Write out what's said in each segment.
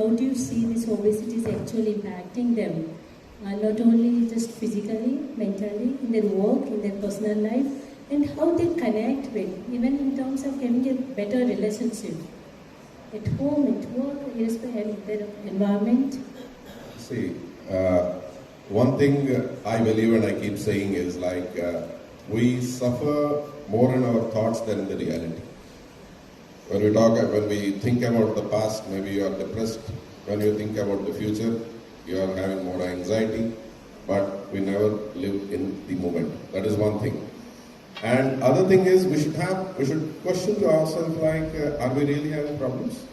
how do you see this obesity is actually impacting them? Not only just physically, mentally, in their work, in their personal life, and how they connect with, even in terms of having a better relationship at home, at work, in their environment. See, one thing I believe and I keep saying is like we suffer more in our thoughts than in the reality. When we think about the past, maybe you are depressed. When you think about the future, you are having more anxiety, but we never live in the moment. That is one thing. And other thing is we should question to ourselves like, are we really having problems?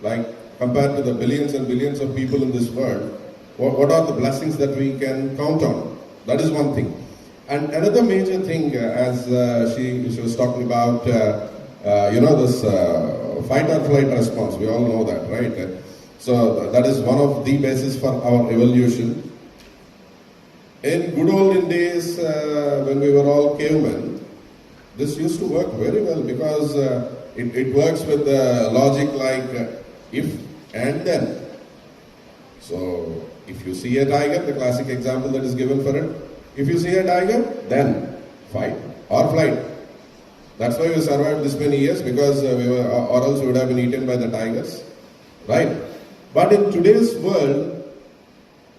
Like compared to the billions and billions of people in this world, what are the blessings that we can count on? That is one thing. And another major thing, as she was talking about, this fight or flight response. We all know that, right? So that is one of the bases for our evolution. In good olden days, when we were all cavemen, this used to work very well because it works with the logic like if and then. So if you see a tiger, the classic example that is given for it, if you see a tiger, then fight or flight. That's why we survived this many years, because or else we would have been eaten by the tigers, right? But in today's world,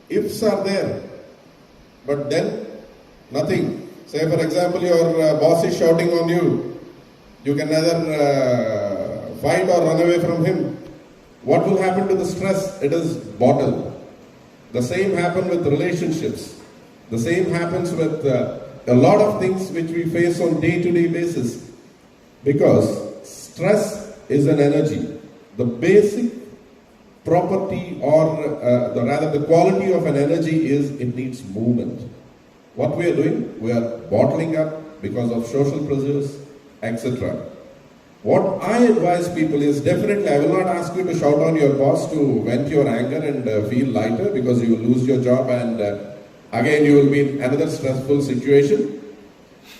ifs are there, but then nothing. Say for example, your boss is shouting on you. You can neither fight or run away from him. What will happen to the stress? It is bottled. The same happens with relationships. The same happens with a lot of things which we face on day-to-day basis. Because stress is an energy. The basic property or the quality of an energy is it needs movement. What we are doing? We are bottling up because of social pressures, etc. What I advise people is definitely, I will not ask you to shout on your boss to vent your anger and feel lighter, because you will lose your job and again you will be in another stressful situation.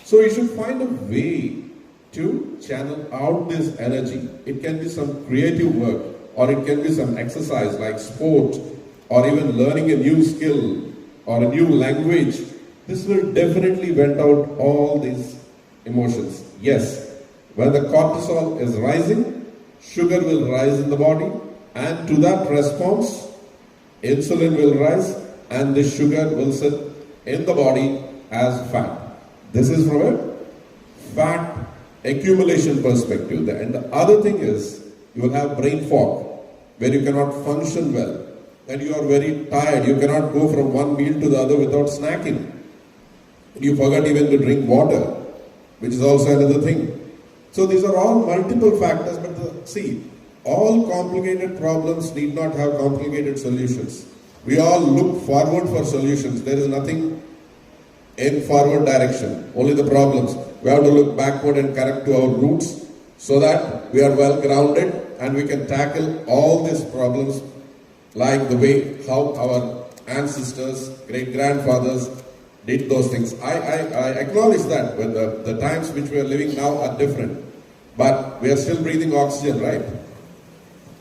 So you should find a way to channel out this energy. It can be some creative work, or it can be some exercise like sport, or even learning a new skill or a new language. This will definitely vent out all these emotions. Yes, when the cortisol is rising, sugar will rise in the body, and to that response, insulin will rise, and the sugar will sit in the body as fat. This is from a fat accumulation perspective. And the other thing is, you will have brain fog, where you cannot function well, and you are very tired. You cannot go from one meal to the other without snacking. You forget even to drink water, which is also another thing. So these are all multiple factors, but see, all complicated problems need not have complicated solutions. We all look forward for solutions. There is nothing in forward direction, only the problems. We have to look backward and correct to our roots so that we are well grounded and we can tackle all these problems like the way how our ancestors, great-grandfathers did those things. I acknowledge that when the times which we are living now are different, but we are still breathing oxygen, right?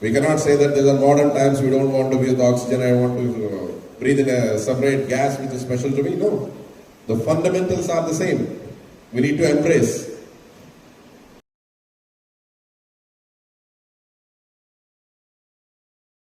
We cannot say that there are modern times we don't want to breathe oxygen, I want to breathe in a separate gas which is special to me. No. The fundamentals are the same. We need to embrace.